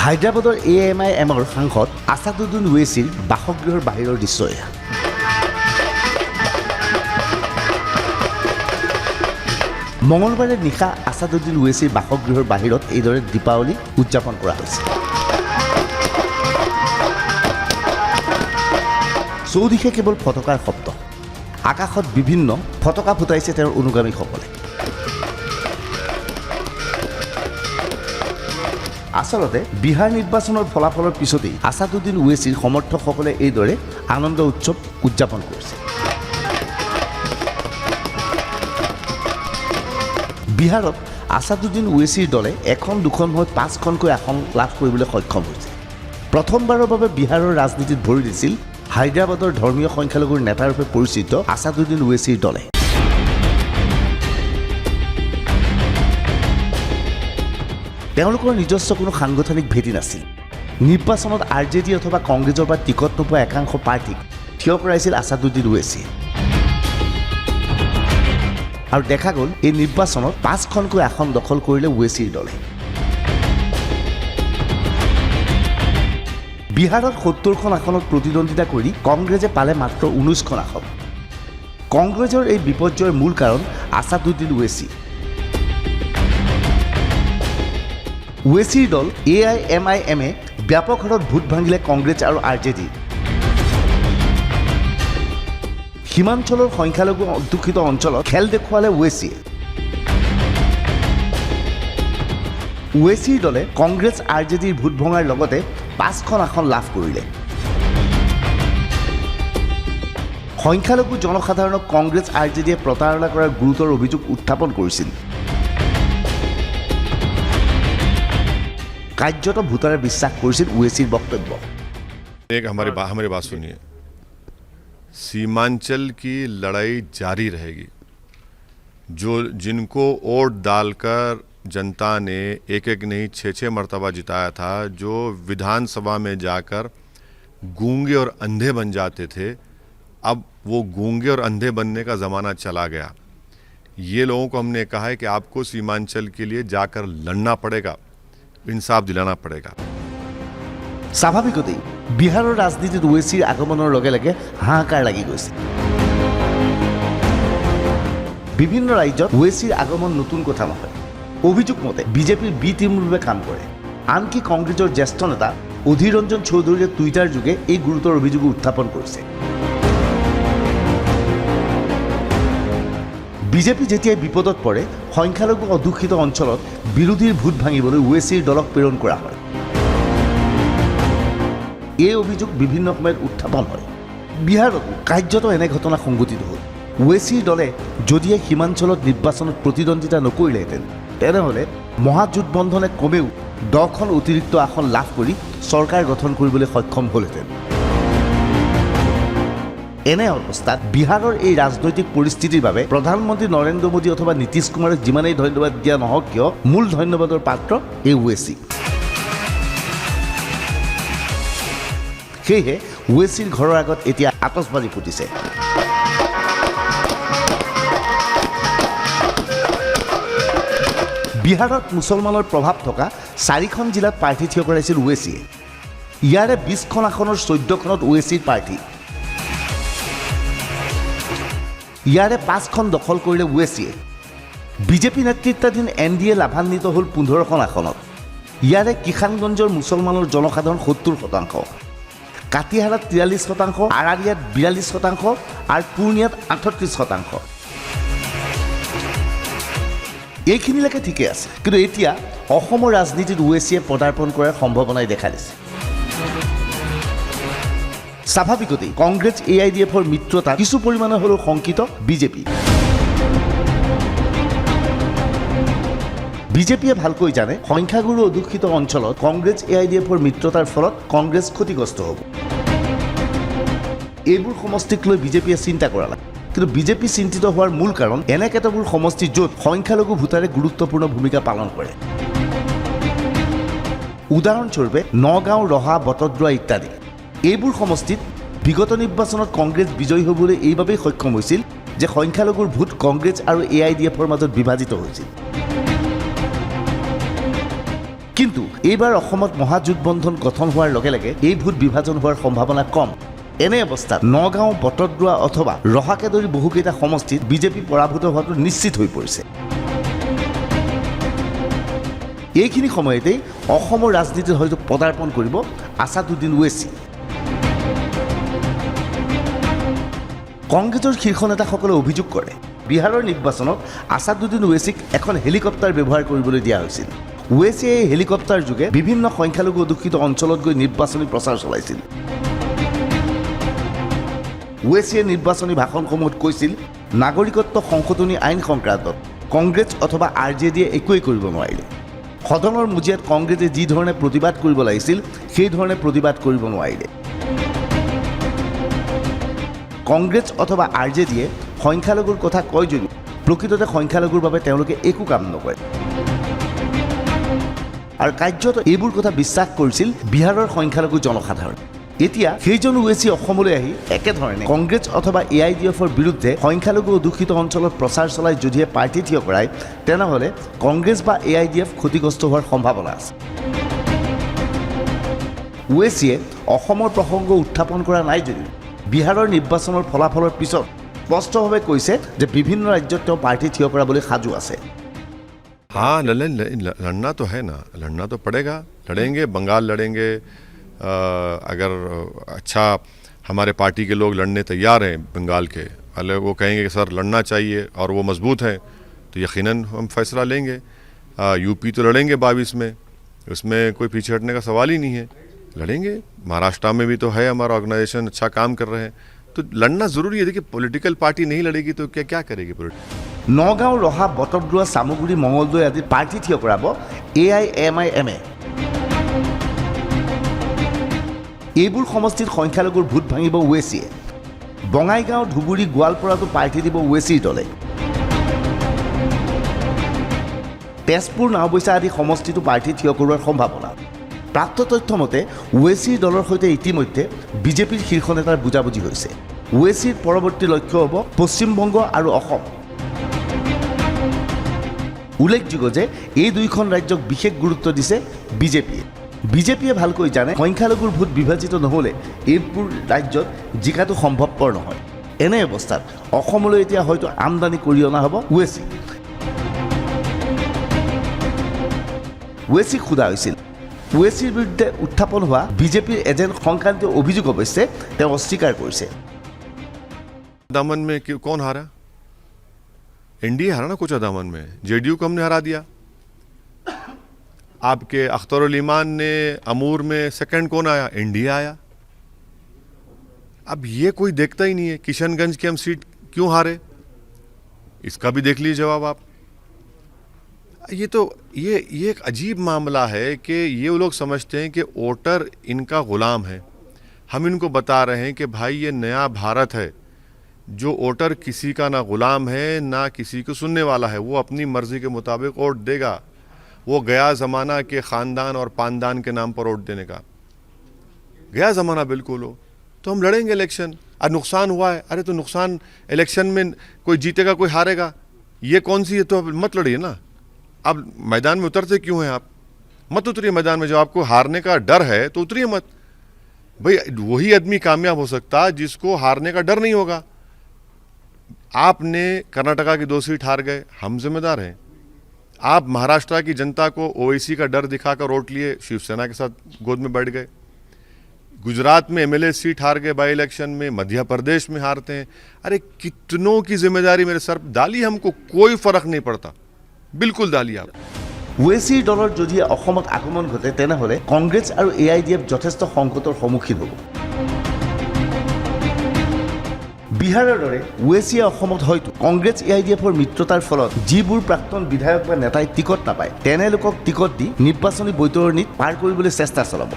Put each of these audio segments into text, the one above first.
হায়দৰাবাদৰ AMIMৰ সাংসদ আছাদুদ্দিন ওৱেইছিৰ বাসগৃহৰ বাহিৰৰ দৃশ্য এয়া। মঙলবাৰে নিশা আছাদুদ্দিন ওৱেইছিৰ বাসগৃহৰ বাহিৰত এইদৰে দীপাৱলী উদযাপন কৰা হৈছে। চৌদিশে কেৱল ফটকাৰ শব্দ, আকাশত বিভিন্ন ফটকা ফুটাইছে তেওঁৰ অনুগামীসকলে। আচলতে বিহাৰ নিৰ্বাচনৰ ফলাফলৰ পিছতেই আছাদুদ্দিন ওৱেইছিৰ সমৰ্থকসকলে এইদৰে আনন্দ উৎসৱ উদযাপন কৰিছে। বিহাৰত আছাদুদ্দিন ওৱেইছিৰ দলে এখন দুখন হৈ 5খনকৈ আসন লাভ কৰিবলৈ সক্ষম হৈছে। প্ৰথমবাৰৰ বাবে বিহাৰৰ ৰাজনীতিত ভৰি দিছিল হায়দৰাবাদৰ ধৰ্মীয় সংখ্যালঘুৰ নেতাৰূপে পৰিচিত আছাদুদ্দিন ওৱেইছিৰ দলে। তেওঁলোকৰ নিজস্ব কোনো সাংগঠনিক ভেটি নাছিল। নিৰ্বাচনত RJD অথবা কংগ্ৰেছৰ পৰা টিকট নোপোৱা একাংশ প্ৰাৰ্থীক থিয় কৰাইছিল আছাদুদ্দিন ওৱেইছিয়ে। আৰু দেখা গ'ল এই নিৰ্বাচনত 5খনকৈ আসন দখল কৰিলে ওৱেইছিৰ দলে। বিহাৰত 70খন আসনত প্ৰতিদ্বন্দ্বিতা কৰি কংগ্ৰেছে পালে মাত্ৰ 19খন আসন। কংগ্ৰেছৰ এই বিপৰ্যয়ৰ মূল কাৰণ আছাদুদ্দিন ওৱেইছি। ওৱেইছিৰ দল AIMIMে ব্যাপক হাৰত ভোট ভাঙিলে কংগ্ৰেছ আৰু RJD। সীমাঞ্চলৰ সংখ্যালঘু অধ্যুষিত অঞ্চলত খেল দেখুৱালে ওৱেইছিয়ে। ওৱেইছিৰ দলে কংগ্ৰেছ RJDৰ ভোট ভঙাৰ লগতে 5খন আসন লাভ কৰিলে। সংখ্যালঘু জনসাধাৰণক কংগ্ৰেছ RJDয়ে প্ৰতাৰণা কৰাৰ গুৰুতৰ অভিযোগ উত্থাপন কৰিছিল। কাৰ্যত ভোটাৰে বিশ্বাস কৰিছিল ওৱেইছিৰ বক্তব্য। हमारी बात सुनिए, सीमांचल की लड़ाई जारी रहेगी। जिनको वोट डालकर जनता ने एक नहीं 6 मरतबा जिताया था, जो विधानसभा में जाकर गूंगे और अंधे बन जाते थे, अब वो गूंगे और अंधे बनने का ज़माना चला गया। ये लोगों को हमने कहा है कि आपको सीमांचल के लिए जाकर लड़ना पड़ेगा, इंसाफ दिलाना पड़ेगा। স্বাভাৱিকতেই বিহাৰৰ ৰাজনীতিত ওৱেইছিৰ আগমনৰ লগে লগে হাহাকাৰ লাগি গৈছে। বিভিন্ন ৰাজ্যত ওৱেইছিৰ আগমন নতুন কথা নহয়। অভিযোগ মতে বিজেপিৰ বি টিমৰ বাবে কাম কৰে। আনকি কংগ্ৰেছৰ জ্যেষ্ঠ নেতা অধীৰ ৰঞ্জন চৌধুৰীয়ে টুইটাৰ যোগে এই গুৰুতৰ অভিযোগ উত্থাপন কৰিছে। বিজেপি যেতিয়াই বিপদত পৰে, সংখ্যালঘু অধ্যুষিত অঞ্চলত বিৰোধীৰ ভোট ভাঙিবলৈ ওৱেইছিৰ দলক প্ৰেৰণ কৰা হয়। এই অভিযোগ বিভিন্ন সময়ত উত্থাপন হয়। বিহাৰত কাৰ্যত এনে ঘটনা সংঘটিত হ'ল। ওৱেইছিৰ দলে যদিহে সীমাঞ্চলত নিৰ্বাচনত প্ৰতিদ্বন্দ্বিতা নকৰিলেহেঁতেন, তেনেহ'লে মহাজোটবন্ধনে কমেও 10খন অতিৰিক্ত আসন লাভ কৰি চৰকাৰ গঠন কৰিবলৈ সক্ষম হ'লহেঁতেন। এনে অৱস্থাত বিহাৰৰ এই ৰাজনৈতিক পৰিস্থিতিৰ বাবে প্ৰধানমন্ত্ৰী নৰেন্দ্ৰ মোদী অথবা নীতিশ কুমাৰক যিমানেই ধন্যবাদ দিয়া নহওক কিয়, মূল ধন্যবাদৰ পাত্ৰ এই ওৱেইছি। সেয়েহে ওৱেইছিৰ ঘৰৰ আগত এতিয়া আতচবাজি ফুটিছে। বিহাৰত মুছলমানৰ প্ৰভাৱ থকা 4খন জিলাত প্ৰাৰ্থী থিয় কৰাইছিল ওৱেইছিয়ে। ইয়াৰে 20খন আসনৰ 14খনত ওৱেইছিৰ প্ৰাৰ্থী। ইয়াৰে 5খন দখল কৰিলে ওৱেইছিয়ে। বিজেপি নেতৃত্বাধীন NDA লাভান্বিত হ'ল 15খন আসনত। ইয়াৰে কিষাণগঞ্জৰ মুছলমানৰ জনসাধাৰণ 70%, কাটিহাৰাত 43%, আৰাৰিয়াত 42% আৰু পূৰ্ণিয়াত 38%। এইখিনিলৈকে ঠিকে আছে, কিন্তু এতিয়া অসমৰ ৰাজনীতিত ওৱেইছিয়ে পদাৰ্পণ কৰাৰ সম্ভাৱনাই দেখা দিছে। স্বাভাৱিকতেই কংগ্ৰেছ AIDFৰ মিত্ৰতা কিছু পৰিমাণে হ'লেও শংকিত বিজেপি। বিজেপিয়ে ভালকৈ জানে সংখ্যাগুৰু অধ্যুষিত অঞ্চলত কংগ্ৰেছ AIDFৰ মিত্ৰতাৰ ফলত কংগ্ৰেছ ক্ষতিগ্ৰস্ত হ'ব। এইবোৰ সমষ্টিক লৈ বিজেপিয়ে চিন্তা কৰা নাই। কিন্তু বিজেপি চিন্তিত হোৱাৰ মূল কাৰণ এনে কেতবোৰ সমষ্টি য'ত সংখ্যালঘু ভোটাৰে গুৰুত্বপূৰ্ণ ভূমিকা পালন কৰে। উদাহৰণস্বৰূপে নগাঁও, ৰহা, বটদ্ৰৱা ইত্যাদি। এইবোৰ সমষ্টিত বিগত নিৰ্বাচনত কংগ্ৰেছ বিজয়ী হ'বলৈ এইবাবেই সক্ষম হৈছিল যে সংখ্যালঘুৰ ভোট কংগ্ৰেছ আৰু AIDFৰ মাজত বিভাজিত হৈছিল। কিন্তু এইবাৰ অসমত মহাজোঁটবন্ধন গঠন হোৱাৰ লগে লগে এই ভোট বিভাজন হোৱাৰ সম্ভাৱনা কম। এনে অৱস্থাত নগাঁও, বটদ্ৰৱা অথবা ৰহাকে ধৰি বহুকেইটা সমষ্টিত বিজেপি পৰাভূত হোৱাটো নিশ্চিত হৈ পৰিছে। এইখিনি সময়তেই অসমৰ ৰাজনীতিত হয়তো পদাৰ্পণ কৰিব আছাদুদ্দিন ওৱেইচি। কংগ্ৰেছৰ শীৰ্ষ নেতাসকলে অভিযোগ কৰে, বিহাৰৰ নিৰ্বাচনত আছাদুদ্দিন ওৱেইচিক এখন হেলিকপ্টাৰ ব্যৱহাৰ কৰিবলৈ দিয়া হৈছিল। ওৱেইচিয়ে এই হেলিকপ্টাৰ যোগে বিভিন্ন সংখ্যালঘু অধ্যুষিত অঞ্চলত গৈ নিৰ্বাচনী প্ৰচাৰ চলাইছিল। ওৱেইচিয়ে নিৰ্বাচনী ভাষণসমূহত কৈছিল, নাগৰিকত্ব সংশোধনী আইন সংক্ৰান্তত কংগ্ৰেছ অথবা RJDয়ে একোৱেই কৰিব নোৱাৰিলে। সদনৰ মজিয়াত কংগ্ৰেছে যি ধৰণে প্ৰতিবাদ কৰিব লাগিছিল সেই ধৰণে প্ৰতিবাদ কৰিব নোৱাৰিলে। কংগ্ৰেছ অথবা RJDয়ে সংখ্যালঘুৰ কথা কয় যদিও প্ৰকৃততে সংখ্যালঘুৰ বাবে তেওঁলোকে একো কাম নকৰে। আৰু কাৰ্যত এইবোৰ কথা বিশ্বাস কৰিছিল বিহাৰৰ সংখ্যালঘু জনসাধাৰণ। এতিয়া সেইজন ওৱেইচি অসমলৈ আহি একেধৰণে কংগ্ৰেছ অথবা AIDFৰ বিৰুদ্ধে সংখ্যালঘু অধ্যুষিত অঞ্চলত প্ৰচাৰ চলাই যদিহে প্ৰাৰ্থী থিয় কৰায়, তেনেহ'লে কংগ্ৰেছ বা AIDF ক্ষতিগ্ৰস্ত হোৱাৰ সম্ভাৱনা আছে। ওৱেইচিয়ে অসমৰ প্ৰসংগ উত্থাপন কৰা নাই যদিও বিহাৰৰ নিৰ্বাচনৰ ফলাফলৰ পিছত স্পষ্টভাৱে কৈছে যে বিভিন্ন ৰাজ্যত তেওঁ প্ৰাৰ্থী থিয় কৰাবলৈ সাজু আছে। हाँ, लड़ना तो है ना, लड़ना तो पड़ेगा, लड़ेंगे, बंगाल लड़ेंगे। अगर अच्छा हमारे पार्टी के लोग लड़ने तैयार हैं बंगाल के, अरे वो कहेंगे कि सर लड़ना चाहिए और वो मजबूत हैं, तो यकीनन हम फैसला लेंगे। यूपी तो लड़ेंगे 22 में, उसमें कोई पीछे हटने का सवाल ही नहीं है, लड़ेंगे। महाराष्ट्र में भी तो है हमारा ऑर्गेनाइजेशन, अच्छा काम कर रहे हैं, तो लड़ना ज़रूरी है। देखिए पॉलिटिकल पार्टी नहीं लड़ेगी तो क्या करेगी पॉलिटिकल। নগাঁও, ৰহা, বটদ্ৰৱা, চামগুৰি, মঙলদৈ আদিত প্ৰাৰ্থী থিয় কৰাব AIMIMে। এইবোৰ সমষ্টিত সংখ্যালঘুৰ ভোট ভাঙিব ওৱেইচিয়ে। বঙাইগাঁও, ধুবুৰী, গোৱালপাৰাতো প্ৰাৰ্থী দিব ওৱেইচিৰ দলে। তেজপুৰ, নাওবৈচা আদি সমষ্টিতো প্ৰাৰ্থী থিয় কৰোৱাৰ সম্ভাৱনা। প্ৰাপ্ত তথ্য মতে ওৱেইচিৰ দলৰ সৈতে ইতিমধ্যে বিজেপিৰ শীৰ্ষ নেতাৰ বুজাবুজি হৈছে। ওৱেইচিৰ পৰৱৰ্তী লক্ষ্য হ'ব পশ্চিমবংগ আৰু অসম। উল্লেখযোগ্য যে এই দুইখন ৰাজ্যক বিশেষ গুৰুত্ব দিছে বিজেপিয়ে। বিজেপিয়ে ভালকৈ জানে সংখ্যালঘুৰ ভোট বিভাজিত নহ'লে এইবোৰ ৰাজ্যত জিকাটো সম্ভৱপৰ নহয়। এনে অৱস্থাত অসমলৈ এতিয়া হয়তো আমদানি কৰি অনা হ'ব ওৱেইচি। ওৱেইচিক সোধা হৈছিল, ওৱেইচিৰ বিৰুদ্ধে উত্থাপন হোৱা বিজেপিৰ এজেণ্ট সংক্ৰান্তীয় অভিযোগ অৱশ্যে তেওঁ অস্বীকাৰ কৰিছে। दामन में कौन हारा? NDA हारा ना कुछ दामन में, JDU को हमने हरा दिया। आपके अख्तरुल ईमान ने अमूर में सेकंड कौन आया? NDA आया। अब ये कोई देखता ही नहीं है। किशनगंज की हम सीट क्यों हारे, इसका भी देख लीजिए जवाब आप। ये एक अजीब मामला है कि ये लोग समझते हैं कि वोटर इनका गुलाम है। हम इनको बता रहे हैं कि भाई ये नया भारत है, जो वोटर किसी का ना गुलाम है ना किसी को सुनने वाला है, वो अपनी मर्जी के मुताबिक वोट देगा। वो गया ज़माना के ख़ानदान और पानदान के नाम पर वोट देने का गया ज़माना बिल्कुल हो। तो हम लड़ेंगे इलेक्शन। और नुकसान हुआ है, अरे तो नुकसान इलेक्शन में कोई जीतेगा कोई हारेगा, ये कौन सी है? तो मत लड़िए ना। अब मैदान में उतरते क्यों हैं आप? मत उतरिए मैदान में। जब आपको हारने का डर है तो उतरिए मत। भाई वही आदमी कामयाब हो सकता है जिसको हारने का डर नहीं होगा। आपने कर्नाटका की 2 सीट हार गए, हम जिम्मेदार हैं। आप महाराष्ट्र की जनता को ओवैसी का डर दिखाकर वोट लिए, शिवसेना के साथ गोद में बैठ गए। गुजरात में MLA सीट हार गए बाई इलेक्शन में, मध्य प्रदेश में हारते हैं। अरे कितनों की जिम्मेदारी मेरे सर डाली, हमको कोई फर्क नहीं पड़ता, बिल्कुल डालिए आप। ওৱেইচিৰ দলৰ যদিহে অসমত আগমন ঘটে তেনেহ'লে কংগ্ৰেছ আৰু AIDF যথেষ্ট সংকটৰ সন্মুখীন হ'ব। বিহাৰৰ দৰে ওৱেইচিয়ে অসমত হয়তো কংগ্ৰেছ AIDFৰ মিত্ৰতাৰ ফলত যিবোৰ প্ৰাক্তন বিধায়ক বা নেতাই টিকট নাপায় তেনে লোকক টিকট দি নিৰ্বাচনী বৈতৰণিত পাৰ কৰিবলৈ চেষ্টা চলাব।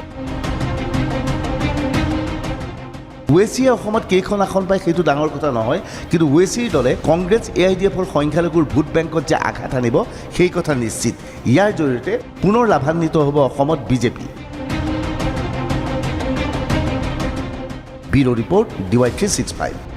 ওৱেইচিয়ে অসমত কেইখন আসন পায় সেইটো ডাঙৰ কথা নহয়, কিন্তু ওৱেইচিৰ দলে কংগ্ৰেছ AIDFৰ সংখ্যালঘুৰ ভোট বেংকত যে আঘাত আনিব সেই কথা নিশ্চিত। ইয়াৰ জৰিয়তে পুনৰ লাভান্বিত হ'ব অসমত বিজেপি। Bureau' report DY365।